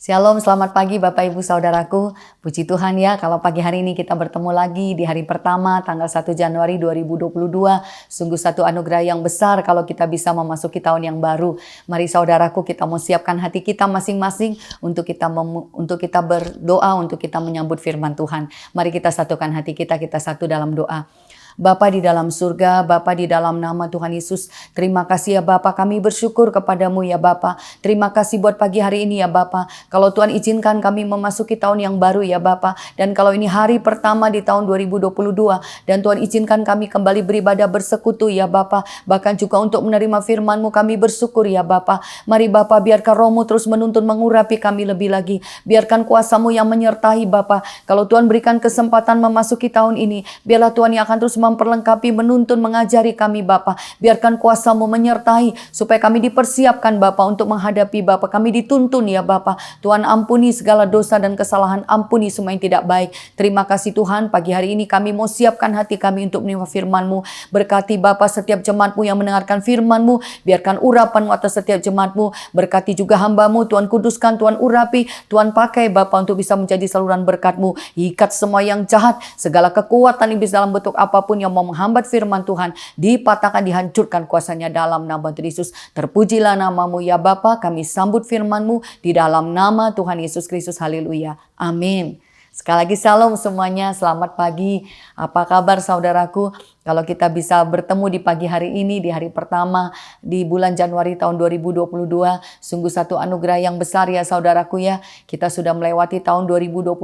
Shalom, selamat pagi Bapak Ibu Saudaraku. Puji Tuhan ya, kalau pagi hari ini kita bertemu lagi di hari pertama tanggal 1 Januari 2022. Sungguh satu anugerah yang besar kalau kita bisa memasuki tahun yang baru. Mari saudaraku, kita mau siapkan hati kita masing-masing untuk kita berdoa, untuk kita menyambut firman Tuhan. Mari kita satukan hati kita satu dalam doa. Bapa di dalam surga, Bapa di dalam nama Tuhan Yesus, terima kasih ya Bapa, kami bersyukur kepadamu ya Bapa. Terima kasih buat pagi hari ini ya Bapa. Kalau Tuhan izinkan kami memasuki tahun yang baru ya Bapa. Dan kalau ini hari pertama di tahun 2022 dan Tuhan izinkan kami kembali beribadah bersekutu ya Bapa. Bahkan juga untuk menerima firman-Mu kami bersyukur ya Bapa. Mari Bapa, biarkan Roh-Mu terus menuntun mengurapi kami lebih lagi. Biarkan kuasa-Mu yang menyertai Bapa. Kalau Tuhan berikan kesempatan memasuki tahun ini, biarlah Tuhan yang akan terus memperlengkapi, menuntun, mengajari kami Bapa. Biarkan kuasa-Mu menyertai supaya kami dipersiapkan Bapa untuk menghadapi Bapa. Kami dituntun ya Bapa. Tuhan ampuni segala dosa dan kesalahan, ampuni semua yang tidak baik. Terima kasih Tuhan, pagi hari ini kami mau siapkan hati kami untuk menerima firman-Mu. Berkati Bapa setiap jemaat-Mu yang mendengarkan firman-Mu. Biarkan urapan-Mu atas setiap jemaat-Mu. Berkati juga hamba-Mu, Tuhan kuduskan, Tuhan urapi, Tuhan pakai Bapa untuk bisa menjadi saluran berkat-Mu. Ikat semua yang jahat, segala kekuatan iblis dalam bentuk apapun yang mau menghambat firman Tuhan, dipatahkan, dihancurkan kuasanya dalam nama Tuhan Yesus. Terpujilah nama-Mu ya Bapa, kami sambut firman-Mu di dalam nama Tuhan Yesus Kristus. Haleluya. Amin. Sekali lagi shalom semuanya, selamat pagi. Apa kabar saudaraku? Kalau kita bisa bertemu di pagi hari ini, di hari pertama di bulan Januari tahun 2022, sungguh satu anugerah yang besar ya saudaraku ya. Kita sudah melewati tahun 2021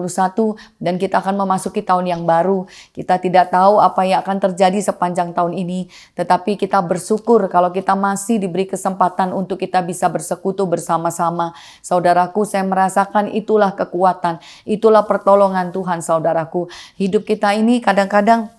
dan kita akan memasuki tahun yang baru. Kita tidak tahu apa yang akan terjadi sepanjang tahun ini, tetapi kita bersyukur kalau kita masih diberi kesempatan untuk kita bisa bersekutu bersama-sama. Saudaraku, saya merasakan itulah kekuatan, itulah pertolongan Tuhan saudaraku. Hidup kita ini kadang-kadang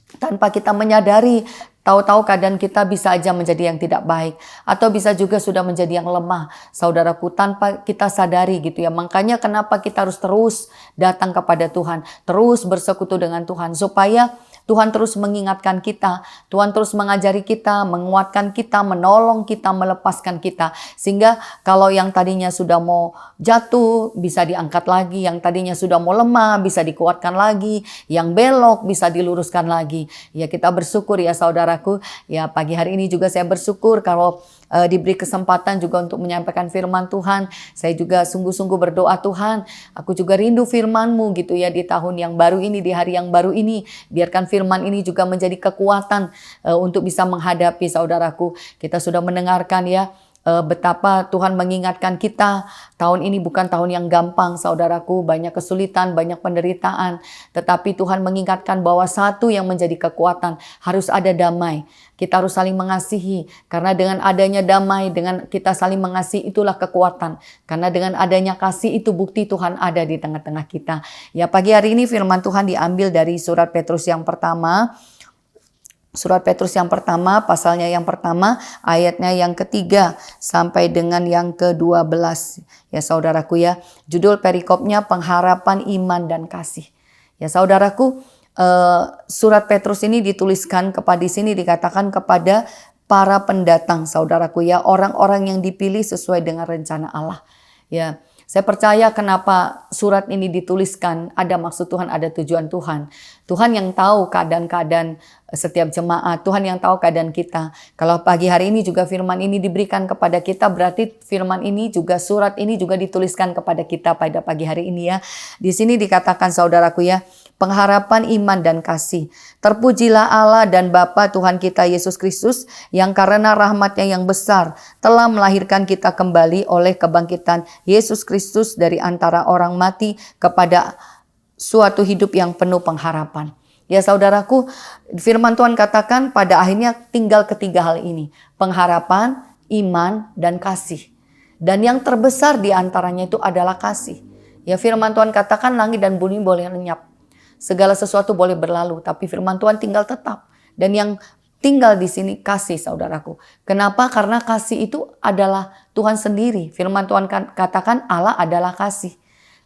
tanpa kita menyadari, tahu-tahu keadaan kita bisa aja menjadi yang tidak baik. Atau bisa juga sudah menjadi yang lemah. Saudaraku, tanpa kita sadari gitu ya. Makanya kenapa kita harus terus datang kepada Tuhan. Terus bersekutu dengan Tuhan. Supaya Tuhan terus mengingatkan kita. Tuhan terus mengajari kita, menguatkan kita, menolong kita, melepaskan kita. Sehingga kalau yang tadinya sudah mau jatuh, bisa diangkat lagi. Yang tadinya sudah mau lemah, bisa dikuatkan lagi. Yang belok, bisa diluruskan lagi. Ya, kita bersyukur ya saudaraku. Ya, pagi hari ini juga saya bersyukur kalau diberi kesempatan juga untuk menyampaikan firman Tuhan. Saya juga sungguh-sungguh berdoa, Tuhan, aku juga rindu firman-Mu gitu ya di tahun yang baru ini, di hari yang baru ini. Biarkan firman ini juga menjadi kekuatan untuk bisa menghadapi saudaraku. Kita sudah mendengarkan ya betapa Tuhan mengingatkan kita, tahun ini bukan tahun yang gampang saudaraku, banyak kesulitan, banyak penderitaan, tetapi Tuhan mengingatkan bahwa satu yang menjadi kekuatan, harus ada damai. Kita harus saling mengasihi, karena dengan adanya damai, dengan kita saling mengasihi itulah kekuatan. Karena dengan adanya kasih itu bukti Tuhan ada di tengah-tengah kita. Ya, pagi hari ini firman Tuhan diambil dari surat Petrus yang pertama. Surat Petrus yang pertama, pasalnya yang pertama, ayatnya yang ketiga sampai dengan yang ke-12. Ya saudaraku ya, judul perikopnya pengharapan iman dan kasih. Ya saudaraku, surat Petrus ini dituliskan di sini dikatakan kepada para pendatang saudaraku ya, orang-orang yang dipilih sesuai dengan rencana Allah. Ya, saya percaya kenapa surat ini dituliskan, ada maksud Tuhan, ada tujuan Tuhan. Tuhan yang tahu keadaan-keadaan setiap jemaat, Tuhan yang tahu keadaan kita. Kalau pagi hari ini juga firman ini diberikan kepada kita, berarti firman ini juga, surat ini juga dituliskan kepada kita pada pagi hari ini ya. Di sini dikatakan saudaraku ya, pengharapan iman dan kasih. Terpujilah Allah dan Bapa Tuhan kita Yesus Kristus, yang karena rahmat-Nya yang besar telah melahirkan kita kembali oleh kebangkitan Yesus Kristus dari antara orang mati kepada suatu hidup yang penuh pengharapan. Ya saudaraku, firman Tuhan katakan pada akhirnya tinggal ketiga hal ini. Pengharapan, iman, dan kasih. Dan yang terbesar di antaranya itu adalah kasih. Ya, firman Tuhan katakan langit dan bumi boleh lenyap. Segala sesuatu boleh berlalu, tapi firman Tuhan tinggal tetap. Dan yang tinggal di sini kasih saudaraku. Kenapa? Karena kasih itu adalah Tuhan sendiri. Firman Tuhan katakan Allah adalah kasih.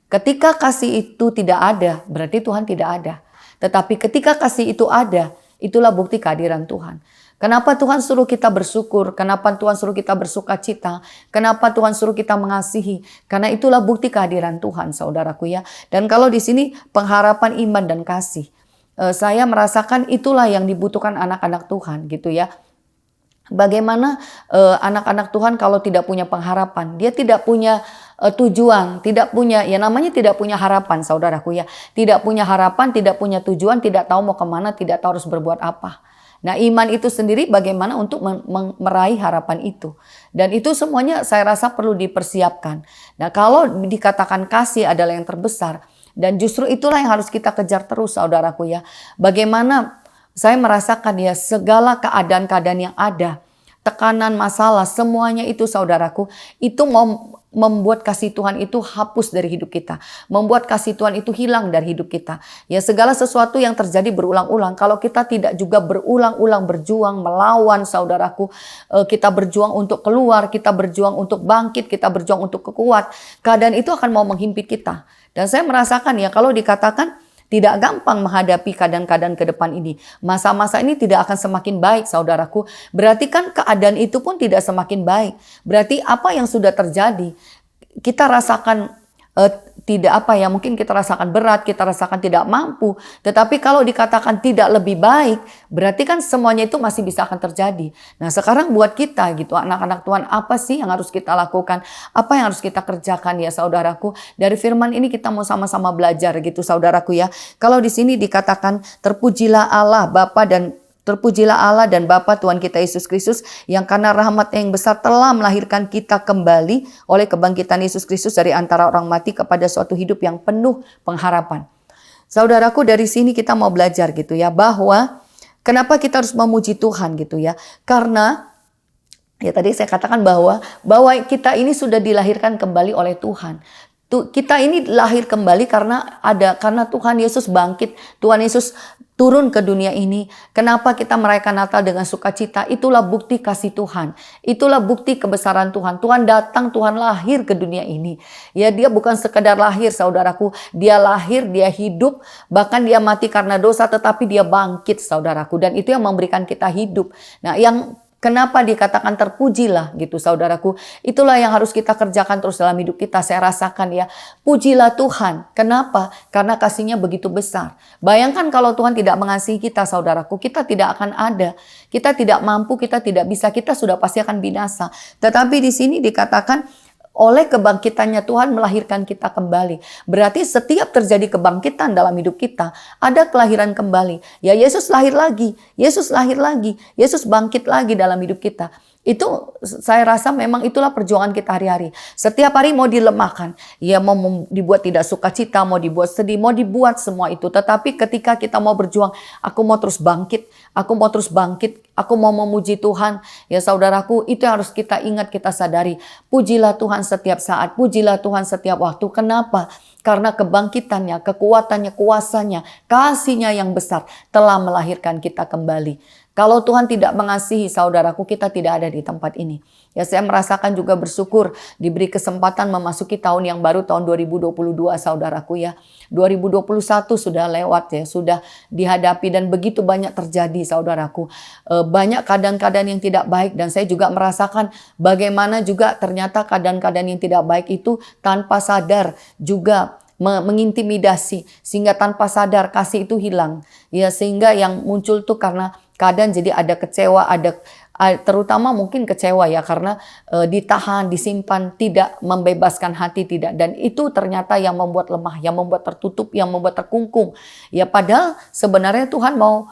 Ketika kasih itu tidak ada, berarti Tuhan tidak ada. Tetapi ketika kasih itu ada, itulah bukti kehadiran Tuhan. Kenapa Tuhan suruh kita bersyukur? Kenapa Tuhan suruh kita bersuka cita? Kenapa Tuhan suruh kita mengasihi? Karena itulah bukti kehadiran Tuhan, saudaraku ya. Dan kalau di sini pengharapan iman dan kasih, saya merasakan itulah yang dibutuhkan anak-anak Tuhan gitu ya. Bagaimana anak-anak Tuhan kalau tidak punya pengharapan, dia tidak punya tujuan, tidak punya, ya namanya tidak punya harapan, saudaraku ya. Tidak punya harapan, tidak punya tujuan, tidak tahu mau kemana, tidak tahu harus berbuat apa. Nah, iman itu sendiri bagaimana untuk meraih harapan itu. Dan itu semuanya saya rasa perlu dipersiapkan. Nah, kalau dikatakan kasih adalah yang terbesar, dan justru itulah yang harus kita kejar terus, saudaraku ya. Bagaimana saya merasakan ya segala keadaan-keadaan yang ada, tekanan, masalah, semuanya itu saudaraku, itu mau membuat kasih Tuhan itu hapus dari hidup kita. Membuat kasih Tuhan itu hilang dari hidup kita. Ya segala sesuatu yang terjadi berulang-ulang, kalau kita tidak juga berulang-ulang berjuang, melawan saudaraku, kita berjuang untuk keluar, kita berjuang untuk bangkit, kita berjuang untuk kekuat, keadaan itu akan mau menghimpit kita. Dan saya merasakan ya kalau dikatakan tidak gampang menghadapi keadaan-keadaan ke depan ini. Masa-masa ini tidak akan semakin baik, saudaraku. Berarti kan keadaan itu pun tidak semakin baik. Berarti apa yang sudah terjadi, kita rasakan tidak apa ya, mungkin kita rasakan berat, kita rasakan tidak mampu. Tetapi kalau dikatakan tidak lebih baik, berarti kan semuanya itu masih bisa akan terjadi. Nah sekarang buat kita gitu, anak-anak Tuhan, apa sih yang harus kita lakukan? Apa yang harus kita kerjakan ya saudaraku? Dari firman ini kita mau sama-sama belajar gitu saudaraku ya. Kalau di sini dikatakan terpujilah Allah Bapa dan terpujilah Allah dan Bapa Tuhan kita Yesus Kristus yang karena rahmat yang besar telah melahirkan kita kembali oleh kebangkitan Yesus Kristus dari antara orang mati kepada suatu hidup yang penuh pengharapan. Saudaraku, dari sini kita mau belajar gitu ya, bahwa kenapa kita harus memuji Tuhan gitu ya. Karena ya tadi saya katakan bahwa kita ini sudah dilahirkan kembali oleh Tuhan. Kita ini lahir kembali karena Tuhan Yesus bangkit, Tuhan Yesus turun ke dunia ini. Kenapa kita merayakan Natal dengan sukacita? Itulah bukti kasih Tuhan. Itulah bukti kebesaran Tuhan. Tuhan datang, Tuhan lahir ke dunia ini. Ya, dia bukan sekedar lahir, saudaraku. Dia lahir, dia hidup, bahkan dia mati karena dosa, tetapi dia bangkit, saudaraku. Dan itu yang memberikan kita hidup. Nah, kenapa dikatakan terpujilah gitu saudaraku. Itulah yang harus kita kerjakan terus dalam hidup kita. Saya rasakan ya, pujilah Tuhan. Kenapa? Karena kasihnya begitu besar. Bayangkan kalau Tuhan tidak mengasihi kita saudaraku, kita tidak akan ada. Kita tidak mampu, kita tidak bisa, kita sudah pasti akan binasa. Tetapi di sini dikatakan oleh kebangkitannya Tuhan melahirkan kita kembali. Berarti setiap terjadi kebangkitan dalam hidup kita, ada kelahiran kembali. Ya Yesus lahir lagi, Yesus lahir lagi, Yesus bangkit lagi dalam hidup kita. Itu saya rasa memang itulah perjuangan kita hari-hari. Setiap hari mau dilemahkan, ya mau dibuat tidak sukacita, mau dibuat sedih, mau dibuat semua itu. Tetapi ketika kita mau berjuang, aku mau terus bangkit, aku mau terus bangkit, aku mau memuji Tuhan. Ya saudaraku, itu yang harus kita ingat, kita sadari. Pujilah Tuhan setiap saat, pujilah Tuhan setiap waktu. Kenapa? Karena kebangkitannya, kekuatannya, kuasanya, kasihnya yang besar telah melahirkan kita kembali. Kalau Tuhan tidak mengasihi saudaraku, kita tidak ada di tempat ini. Ya saya merasakan juga bersyukur diberi kesempatan memasuki tahun yang baru, tahun 2022 saudaraku ya. 2021 sudah lewat ya, sudah dihadapi dan begitu banyak terjadi saudaraku. Banyak keadaan-keadaan yang tidak baik dan saya juga merasakan bagaimana juga ternyata keadaan-keadaan yang tidak baik itu tanpa sadar juga mengintimidasi sehingga tanpa sadar kasih itu hilang. Ya sehingga yang muncul tuh karena kadang jadi ada kecewa, terutama mungkin kecewa ya karena ditahan, disimpan, tidak membebaskan hati, tidak. Dan itu ternyata yang membuat lemah, yang membuat tertutup, yang membuat terkungkung. Ya padahal sebenarnya Tuhan mau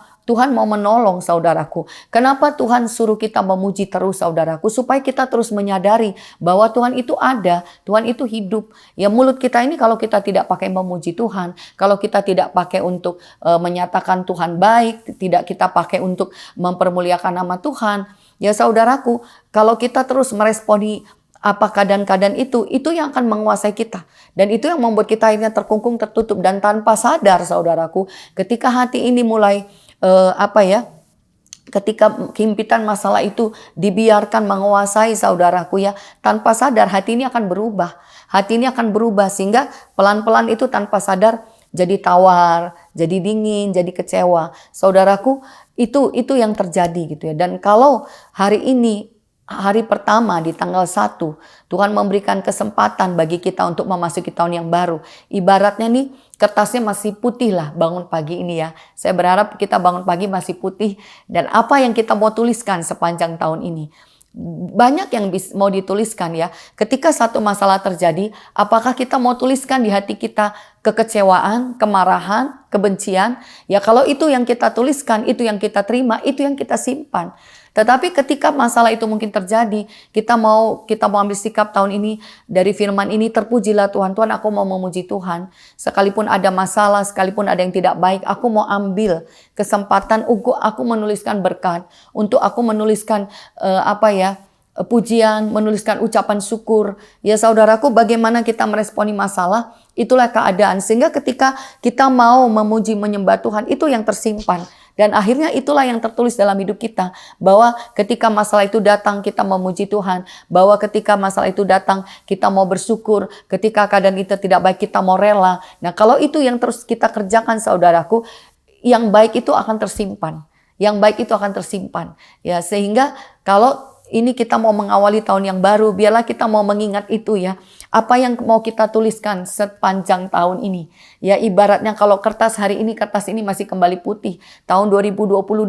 menolong saudaraku. Kenapa Tuhan suruh kita memuji terus saudaraku? Supaya kita terus menyadari bahwa Tuhan itu ada, Tuhan itu hidup. Ya mulut kita ini kalau kita tidak pakai memuji Tuhan, kalau kita tidak pakai untuk menyatakan Tuhan baik, tidak kita pakai untuk mempermuliakan nama Tuhan. Ya saudaraku, kalau kita terus meresponi apa keadaan-keadaan itu yang akan menguasai kita. Dan itu yang membuat kita akhirnya terkungkung, tertutup. Dan tanpa sadar saudaraku, ketika hati ini mulai ketika himpitan masalah itu dibiarkan menguasai saudaraku ya, tanpa sadar hati ini akan berubah. Hati ini akan berubah sehingga pelan-pelan itu tanpa sadar jadi tawar, jadi dingin, jadi kecewa. Saudaraku, itu yang terjadi gitu ya. Dan kalau hari ini, hari pertama di tanggal 1, Tuhan memberikan kesempatan bagi kita untuk memasuki tahun yang baru. Ibaratnya nih, kertasnya masih putih lah bangun pagi ini ya. Saya berharap kita bangun pagi masih putih. Dan apa yang kita mau tuliskan sepanjang tahun ini. Banyak yang mau dituliskan ya. Ketika satu masalah terjadi, apakah kita mau tuliskan di hati kita kekecewaan, kemarahan, kebencian? Ya kalau itu yang kita tuliskan, itu yang kita terima, itu yang kita simpan. Tetapi ketika masalah itu mungkin terjadi, kita mau ambil sikap tahun ini dari firman ini, terpujilah Tuhan. Tuhan, aku mau memuji Tuhan. Sekalipun ada masalah, sekalipun ada yang tidak baik, aku mau ambil kesempatan untuk aku menuliskan berkat, untuk aku menuliskan pujian, menuliskan ucapan syukur. Ya saudaraku, bagaimana kita meresponi masalah, itulah keadaan. Sehingga ketika kita mau memuji, menyembah Tuhan, itu yang tersimpan. Dan akhirnya itulah yang tertulis dalam hidup kita. Bahwa ketika masalah itu datang, kita memuji Tuhan. Bahwa ketika masalah itu datang, kita mau bersyukur. Ketika keadaan itu tidak baik, kita mau rela. Nah kalau itu yang terus kita kerjakan saudaraku, yang baik itu akan tersimpan. Yang baik itu akan tersimpan. Ya, sehingga kalau ini kita mau mengawali tahun yang baru, biarlah kita mau mengingat itu ya. Apa yang mau kita tuliskan sepanjang tahun ini. Ya ibaratnya kalau kertas ini masih kembali putih. Tahun 2022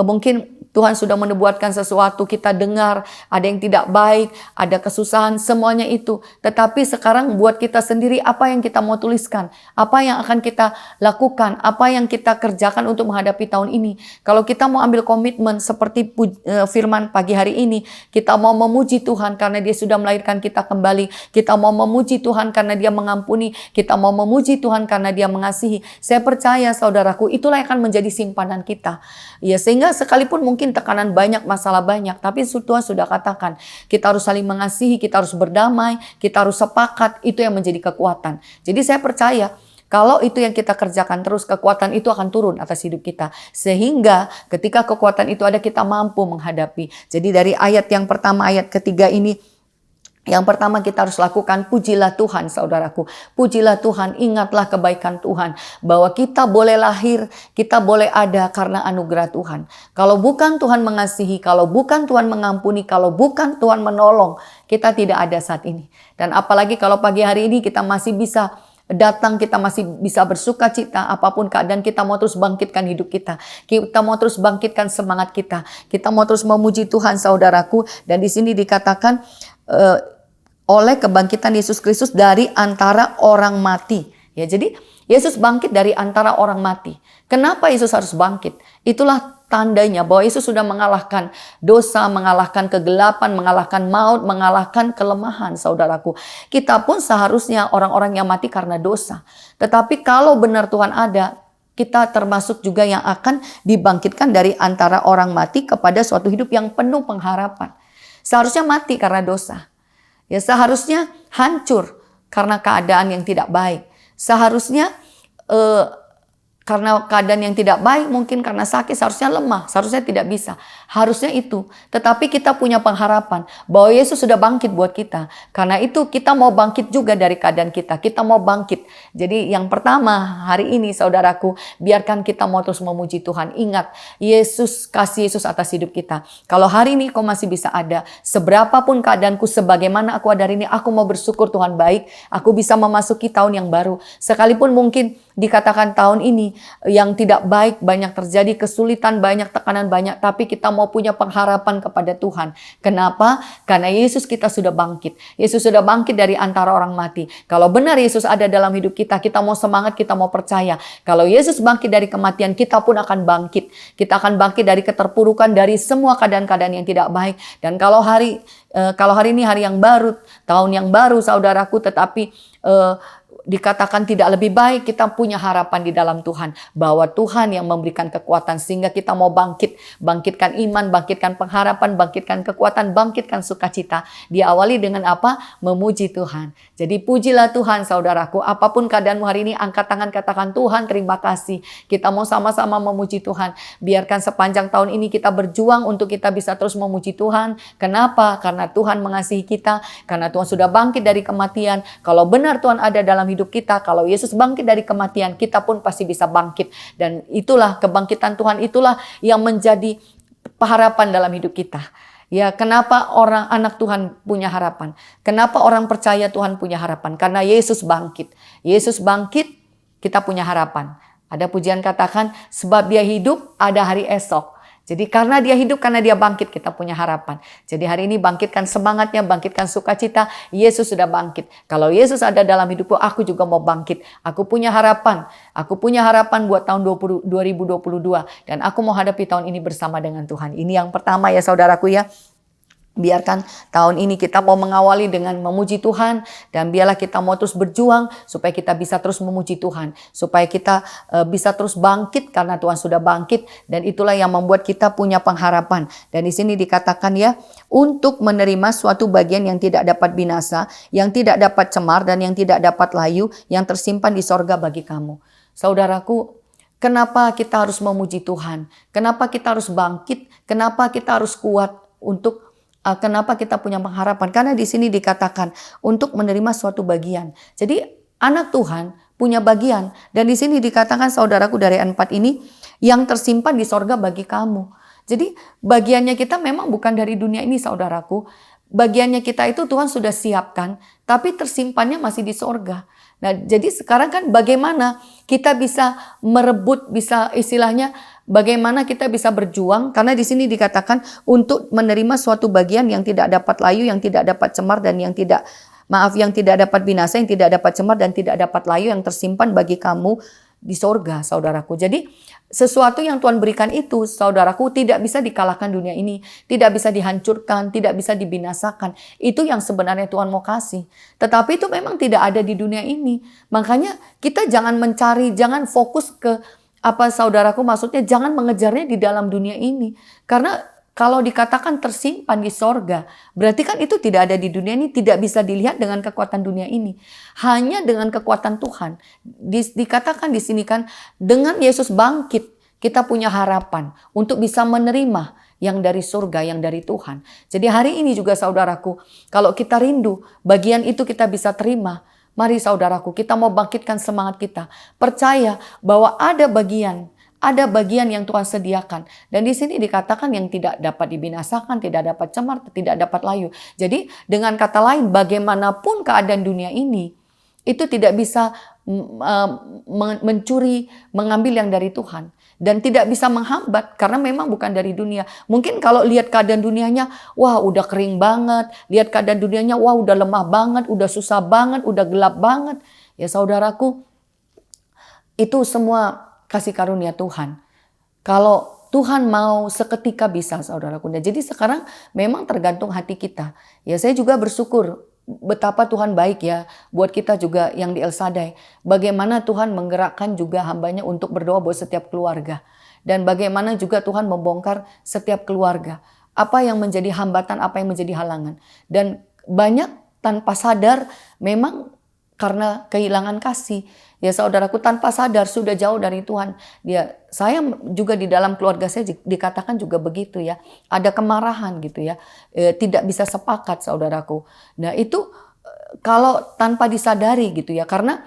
mungkin Tuhan sudah menubuatkan sesuatu, kita dengar ada yang tidak baik, ada kesusahan, semuanya itu. Tetapi sekarang buat kita sendiri apa yang kita mau tuliskan, apa yang akan kita lakukan, apa yang kita kerjakan untuk menghadapi tahun ini. Kalau kita mau ambil komitmen seperti firman pagi hari ini, kita mau memuji Tuhan karena Dia sudah melahirkan kita kembali. Kita mau memuji Tuhan karena Dia mengampuni, kita mau memuji Tuhan karena Dia mengasihi. Saya percaya saudaraku, itulah yang akan menjadi simpanan kita. Ya sehingga sekalipun mungkin tekanan banyak, masalah banyak, tapi Tuhan sudah katakan, kita harus saling mengasihi, kita harus berdamai, kita harus sepakat, itu yang menjadi kekuatan. Jadi saya percaya, kalau itu yang kita kerjakan terus, kekuatan itu akan turun atas hidup kita. Sehingga ketika kekuatan itu ada, kita mampu menghadapi. Jadi dari ayat yang pertama, ayat ketiga ini, yang pertama kita harus lakukan, pujilah Tuhan saudaraku. Pujilah Tuhan, ingatlah kebaikan Tuhan. Bahwa kita boleh lahir, kita boleh ada karena anugerah Tuhan. Kalau bukan Tuhan mengasihi, kalau bukan Tuhan mengampuni, kalau bukan Tuhan menolong, kita tidak ada saat ini. Dan apalagi kalau pagi hari ini kita masih bisa datang, kita masih bisa bersuka cita, apapun keadaan kita mau terus bangkitkan hidup kita. Kita mau terus bangkitkan semangat kita. Kita mau terus memuji Tuhan saudaraku. Dan di sini dikatakan oleh kebangkitan Yesus Kristus dari antara orang mati. Ya, jadi Yesus bangkit dari antara orang mati. Kenapa Yesus harus bangkit? Itulah tandanya bahwa Yesus sudah mengalahkan dosa, mengalahkan kegelapan, mengalahkan maut, mengalahkan kelemahan saudaraku. Kita pun seharusnya orang-orang yang mati karena dosa. Tetapi kalau benar Tuhan ada, kita termasuk juga yang akan dibangkitkan dari antara orang mati kepada suatu hidup yang penuh pengharapan. Seharusnya mati karena dosa. Ya seharusnya hancur karena keadaan yang tidak baik. Seharusnya karena keadaan yang tidak baik, mungkin karena sakit, seharusnya lemah, seharusnya tidak bisa. Harusnya itu. Tetapi kita punya pengharapan bahwa Yesus sudah bangkit buat kita. Karena itu kita mau bangkit juga dari keadaan kita. Kita mau bangkit. Jadi yang pertama hari ini saudaraku, biarkan kita mau terus memuji Tuhan. Ingat, Yesus, kasih Yesus atas hidup kita. Kalau hari ini kau masih bisa ada, seberapapun keadaanku, sebagaimana aku ada hari ini, aku mau bersyukur Tuhan baik. Aku bisa memasuki tahun yang baru. Sekalipun mungkin dikatakan tahun ini yang tidak baik, banyak terjadi kesulitan, banyak tekanan, banyak. Tapi kita mau punya pengharapan kepada Tuhan. Kenapa? Karena Yesus kita sudah bangkit. Yesus sudah bangkit dari antara orang mati. Kalau benar Yesus ada dalam hidup kita, kita mau semangat, kita mau percaya. Kalau Yesus bangkit dari kematian, kita pun akan bangkit. Kita akan bangkit dari keterpurukan, dari semua keadaan-keadaan yang tidak baik. Dan kalau hari ini hari yang baru, tahun yang baru saudaraku, tetapi dikatakan tidak lebih baik, kita punya harapan di dalam Tuhan. Bahwa Tuhan yang memberikan kekuatan sehingga kita mau bangkit. Bangkitkan iman, bangkitkan pengharapan, bangkitkan kekuatan, bangkitkan sukacita. Diawali dengan apa? Memuji Tuhan. Jadi pujilah Tuhan saudaraku. Apapun keadaanmu hari ini, angkat tangan katakan Tuhan terima kasih. Kita mau sama-sama memuji Tuhan. Biarkan sepanjang tahun ini kita berjuang untuk kita bisa terus memuji Tuhan. Kenapa? Karena Tuhan mengasihi kita. Karena Tuhan sudah bangkit dari kematian. Kalau benar Tuhan ada dalam hidup kita. Kalau Yesus bangkit dari kematian, kita pun pasti bisa bangkit. Dan itulah kebangkitan Tuhan, itulah yang menjadi harapan dalam hidup kita. Ya, kenapa orang anak Tuhan punya harapan? Kenapa orang percaya Tuhan punya harapan? Karena Yesus bangkit. Yesus bangkit, kita punya harapan. Ada pujian katakan, sebab dia hidup, ada hari esok. Jadi karena dia hidup, karena dia bangkit, kita punya harapan. Jadi hari ini bangkitkan semangatnya, bangkitkan sukacita. Yesus sudah bangkit. Kalau Yesus ada dalam hidupku, aku juga mau bangkit. Aku punya harapan. Aku punya harapan buat tahun 2022. Dan aku mau hadapi tahun ini bersama dengan Tuhan. Ini yang pertama ya saudaraku ya. Biarkan tahun ini kita mau mengawali dengan memuji Tuhan, dan biarlah kita mau terus berjuang supaya kita bisa terus memuji Tuhan, supaya kita bisa terus bangkit karena Tuhan sudah bangkit, dan itulah yang membuat kita punya pengharapan. Dan di sini dikatakan ya, untuk menerima suatu bagian yang tidak dapat binasa, yang tidak dapat cemar, dan yang tidak dapat layu, yang tersimpan di sorga bagi kamu. Saudaraku, kenapa kita harus memuji Tuhan? Kenapa kita harus bangkit? Kenapa kita harus kuat untuk kenapa kita punya pengharapan? Karena di sini dikatakan untuk menerima suatu bagian. Jadi anak Tuhan punya bagian. Dan di sini dikatakan saudaraku dari 4 ini yang tersimpan di sorga bagi kamu. Jadi bagiannya kita memang bukan dari dunia ini saudaraku. Bagiannya kita itu Tuhan sudah siapkan, tapi tersimpannya masih di sorga. Nah, jadi sekarang kan bagaimana kita bisa merebut, bisa istilahnya bagaimana kita bisa berjuang, karena di sini dikatakan untuk menerima suatu bagian yang tidak dapat layu, yang tidak dapat cemar, dan yang tidak dapat binasa, yang tidak dapat cemar dan tidak dapat layu, yang tersimpan bagi kamu di sorga, saudaraku. Jadi sesuatu yang Tuhan berikan itu, saudaraku, tidak bisa dikalahkan dunia ini, tidak bisa dihancurkan, tidak bisa dibinasakan. Itu yang sebenarnya Tuhan mau kasih. Tetapi itu memang tidak ada di dunia ini. Makanya kita jangan mencari, jangan fokus ke apa saudaraku, maksudnya jangan mengejarnya di dalam dunia ini. Karena kalau dikatakan tersimpan di sorga, berarti kan itu tidak ada di dunia ini, tidak bisa dilihat dengan kekuatan dunia ini. Hanya dengan kekuatan Tuhan. Dikatakan di sini kan, dengan Yesus bangkit, kita punya harapan untuk bisa menerima yang dari surga, yang dari Tuhan. Jadi hari ini juga saudaraku, kalau kita rindu, bagian itu kita bisa terima. Mari saudaraku, kita mau bangkitkan semangat kita. Percaya bahwa ada bagian yang Tuhan sediakan. Dan di sini dikatakan yang tidak dapat dibinasakan, tidak dapat cemar, tidak dapat layu. Jadi dengan kata lain, bagaimanapun keadaan dunia ini, itu tidak bisa mencuri, mengambil yang dari Tuhan. Dan tidak bisa menghambat karena memang bukan dari dunia. Mungkin kalau lihat keadaan dunianya, wah udah kering banget. Lihat keadaan dunianya, wah udah lemah banget, udah susah banget, udah gelap banget. Ya saudaraku, itu semua kasih karunia Tuhan. Kalau Tuhan mau seketika bisa saudaraku. Nah, jadi sekarang memang tergantung hati kita. Ya saya juga bersyukur betapa Tuhan baik ya buat kita juga yang di El Shaddai. Bagaimana Tuhan menggerakkan juga hambanya untuk berdoa buat setiap keluarga. Dan bagaimana juga Tuhan membongkar setiap keluarga. Apa yang menjadi hambatan, apa yang menjadi halangan. Dan banyak tanpa sadar memang karena kehilangan kasih. Ya saudaraku, tanpa sadar sudah jauh dari Tuhan. Saya juga di dalam keluarga saya dikatakan juga begitu ya. Ada kemarahan gitu ya. Tidak bisa sepakat saudaraku. Nah itu kalau tanpa disadari gitu ya. Karena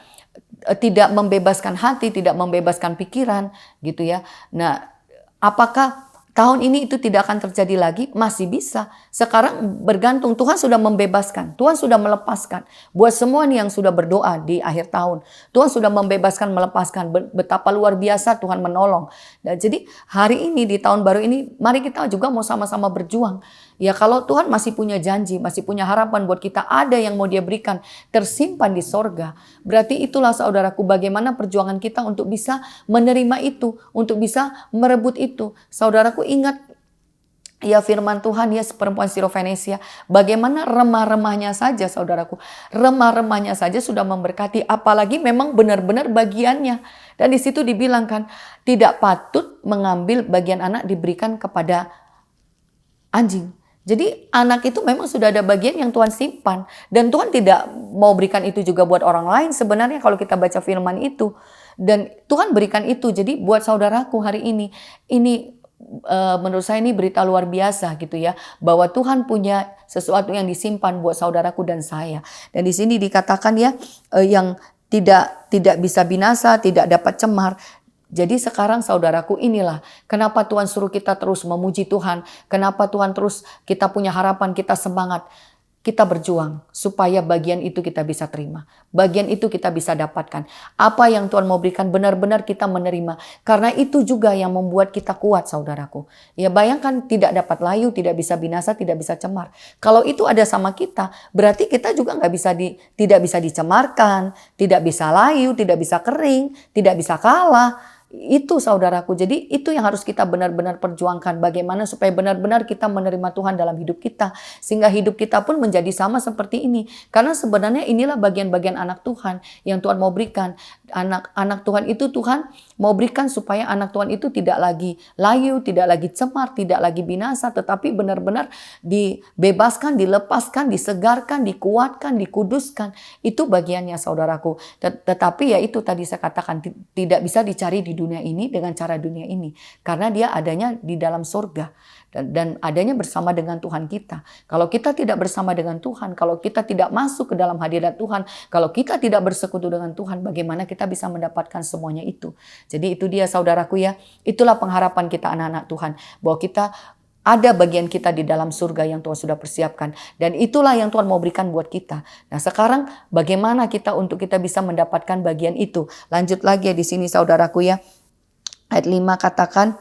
tidak membebaskan hati, tidak membebaskan pikiran gitu ya. Nah apakah tahun ini itu tidak akan terjadi lagi? Masih bisa. Sekarang bergantung, Tuhan sudah membebaskan. Tuhan sudah melepaskan. Buat semua nih yang sudah berdoa di akhir tahun. Tuhan sudah membebaskan, melepaskan. Betapa luar biasa Tuhan menolong. Dan jadi hari ini di tahun baru ini, mari kita juga mau sama-sama berjuang. Ya kalau Tuhan masih punya janji, masih punya harapan buat kita, ada yang mau Dia berikan tersimpan di sorga. Berarti itulah saudaraku bagaimana perjuangan kita untuk bisa menerima itu, untuk bisa merebut itu. Saudaraku ingat ya firman Tuhan ya perempuan Sirofenesia, bagaimana remah-remahnya saja saudaraku, remah-remahnya saja sudah memberkati, apalagi memang benar-benar bagiannya. Dan di situ dibilangkan tidak patut mengambil bagian anak diberikan kepada anjing. Jadi anak itu memang sudah ada bagian yang Tuhan simpan. Dan Tuhan tidak mau berikan itu juga buat orang lain sebenarnya kalau kita baca firman itu. Dan Tuhan berikan itu. Jadi buat saudaraku hari ini menurut saya ini berita luar biasa gitu ya. Bahwa Tuhan punya sesuatu yang disimpan buat saudaraku dan saya. Dan di sini dikatakan ya yang tidak bisa binasa, tidak dapat cemar. Jadi sekarang saudaraku, inilah kenapa Tuhan suruh kita terus memuji Tuhan. Kenapa Tuhan terus kita punya harapan, kita semangat. Kita berjuang supaya bagian itu kita bisa terima. Bagian itu kita bisa dapatkan. Apa yang Tuhan mau berikan benar-benar kita menerima. Karena itu juga yang membuat kita kuat, saudaraku. Ya bayangkan, tidak dapat layu, tidak bisa binasa, tidak bisa cemar. Kalau itu ada sama kita, berarti kita juga tidak bisa dicemarkan, tidak bisa layu, tidak bisa kering, tidak bisa kalah. Itu saudaraku, jadi itu yang harus kita benar-benar perjuangkan. Bagaimana supaya benar-benar kita menerima Tuhan dalam hidup kita. Sehingga hidup kita pun menjadi sama seperti ini. Karena sebenarnya inilah bagian-bagian anak Tuhan yang Tuhan mau berikan. Anak Tuhan itu Tuhan mau berikan supaya anak Tuhan itu tidak lagi layu, tidak lagi cemar, tidak lagi binasa. Tetapi benar-benar dibebaskan, dilepaskan, disegarkan, dikuatkan, dikuduskan. Itu bagiannya saudaraku. Tetapi ya itu tadi saya katakan, tidak bisa dicari di dunia ini dengan cara dunia ini. Karena dia adanya di dalam surga. Dan adanya bersama dengan Tuhan kita. Kalau kita tidak bersama dengan Tuhan, kalau kita tidak masuk ke dalam hadirat Tuhan, kalau kita tidak bersekutu dengan Tuhan, bagaimana kita bisa mendapatkan semuanya itu? Jadi itu dia saudaraku ya, itulah pengharapan kita anak-anak Tuhan. Bahwa kita ada bagian kita di dalam surga yang Tuhan sudah persiapkan. Dan itulah yang Tuhan mau berikan buat kita. Nah sekarang bagaimana kita untuk kita bisa mendapatkan bagian itu? Lanjut lagi ya di sini saudaraku ya. Ayat 5 katakan,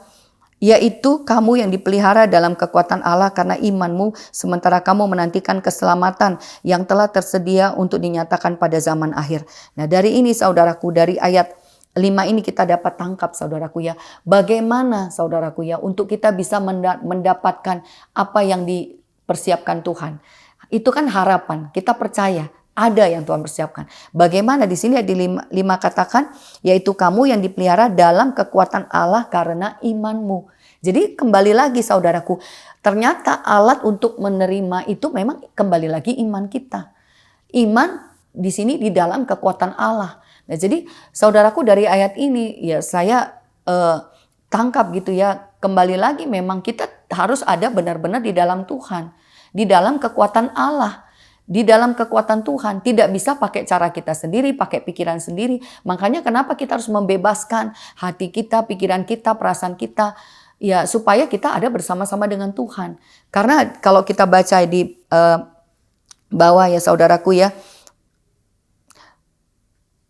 yaitu kamu yang dipelihara dalam kekuatan Allah karena imanmu, sementara kamu menantikan keselamatan yang telah tersedia untuk dinyatakan pada zaman akhir. Nah dari ini saudaraku, dari ayat 5 ini kita dapat tangkap saudaraku ya. Bagaimana saudaraku ya untuk kita bisa mendapatkan apa yang dipersiapkan Tuhan. Itu kan harapan, kita percaya. Ada yang Tuhan persiapkan. Bagaimana di sini di 5 katakan, yaitu kamu yang dipelihara dalam kekuatan Allah karena imanmu. Jadi kembali lagi saudaraku, ternyata alat untuk menerima itu memang kembali lagi iman kita. Iman di sini di dalam kekuatan Allah. Nah jadi saudaraku dari ayat ini ya saya tangkap gitu ya. Kembali lagi memang kita harus ada benar-benar di dalam Tuhan. Di dalam kekuatan Allah. Di dalam kekuatan Tuhan, tidak bisa pakai cara kita sendiri, pakai pikiran sendiri. Makanya kenapa kita harus membebaskan hati kita, pikiran kita, perasaan kita, ya supaya kita ada bersama-sama dengan Tuhan. Karena kalau kita baca di bawah ya saudaraku ya,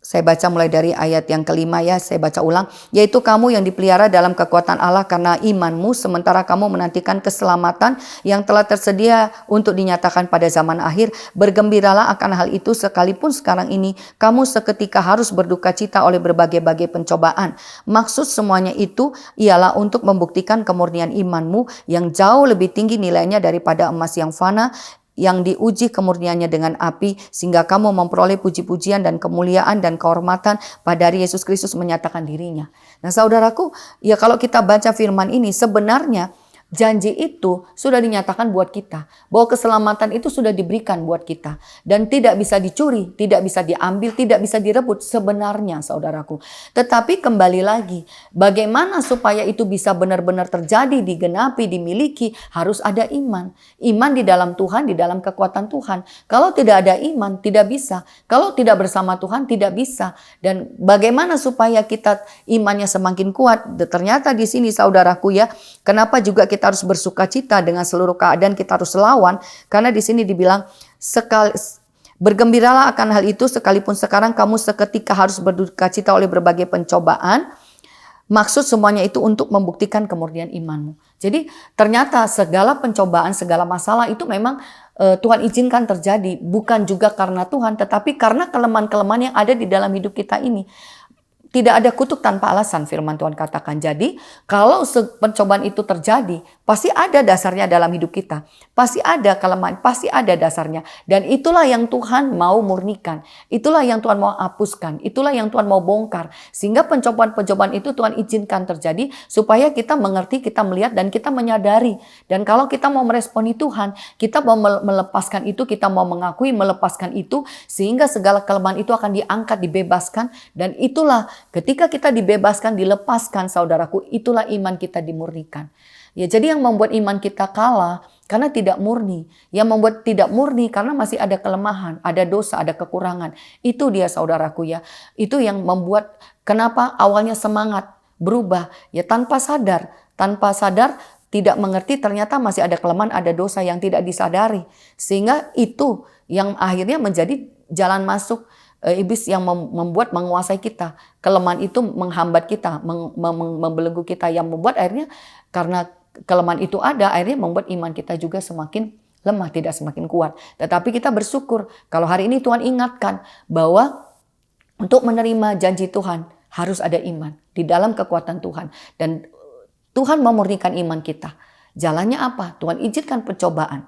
saya baca mulai dari ayat yang kelima ya, saya baca ulang. Yaitu kamu yang dipelihara dalam kekuatan Allah karena imanmu, sementara kamu menantikan keselamatan yang telah tersedia untuk dinyatakan pada zaman akhir. Bergembiralah akan hal itu sekalipun sekarang ini kamu seketika harus berduka cita oleh berbagai-bagai pencobaan. Maksud semuanya itu ialah untuk membuktikan kemurnian imanmu yang jauh lebih tinggi nilainya daripada emas yang fana, yang diuji kemurniannya dengan api, sehingga kamu memperoleh puji-pujian dan kemuliaan dan kehormatan pada hari Yesus Kristus menyatakan dirinya. Nah saudaraku, ya kalau kita baca firman ini sebenarnya janji itu sudah dinyatakan buat kita. Bahwa keselamatan itu sudah diberikan buat kita. Dan tidak bisa dicuri, tidak bisa diambil, tidak bisa direbut sebenarnya saudaraku. Tetapi kembali lagi, bagaimana supaya itu bisa benar-benar terjadi, digenapi, dimiliki, harus ada iman. Iman di dalam Tuhan, di dalam kekuatan Tuhan. Kalau tidak ada iman, tidak bisa. Kalau tidak bersama Tuhan, tidak bisa. Dan bagaimana supaya kita imannya semakin kuat? Ternyata di sini saudaraku ya, kenapa juga kita harus bersuka cita dengan seluruh keadaan, kita harus lawan. Karena di sini dibilang bergembiralah akan hal itu sekalipun sekarang kamu seketika harus berduka cita oleh berbagai pencobaan. Maksud semuanya itu untuk membuktikan kemurnian imanmu. Jadi ternyata segala pencobaan, segala masalah itu memang Tuhan izinkan terjadi. Bukan juga karena Tuhan, tetapi karena kelemahan-kelemahan yang ada di dalam hidup kita ini. Tidak ada kutuk tanpa alasan, firman Tuhan katakan. Jadi kalau pencobaan itu terjadi, pasti ada dasarnya dalam hidup kita. Pasti ada kelemahan, pasti ada dasarnya. Dan itulah yang Tuhan mau murnikan. Itulah yang Tuhan mau hapuskan. Itulah yang Tuhan mau bongkar. Sehingga pencobaan-pencobaan itu Tuhan izinkan terjadi supaya kita mengerti, kita melihat, dan kita menyadari. Dan kalau kita mau meresponi Tuhan, kita mau melepaskan itu, kita mau mengakui, melepaskan itu, sehingga segala kelemahan itu akan diangkat, dibebaskan. Dan itulah ketika kita dibebaskan, dilepaskan saudaraku, itulah iman kita dimurnikan. Ya, jadi yang membuat iman kita kalah Karena tidak murni. Yang membuat tidak murni karena masih ada kelemahan, ada dosa, ada kekurangan. Itu dia saudaraku ya. Itu yang membuat kenapa awalnya semangat berubah ya tanpa sadar. Tanpa sadar tidak mengerti ternyata masih ada kelemahan, ada dosa yang tidak disadari. Sehingga itu yang akhirnya menjadi jalan masuk iblis yang membuat menguasai kita. Kelemahan itu menghambat kita, membelenggu kita yang membuat akhirnya karena kelemahan itu ada, akhirnya membuat iman kita juga semakin lemah, tidak semakin kuat. Tetapi kita bersyukur kalau hari ini Tuhan ingatkan bahwa untuk menerima janji Tuhan harus ada iman di dalam kekuatan Tuhan. Dan Tuhan memurnikan iman kita. Jalannya apa? Tuhan izinkan pencobaan.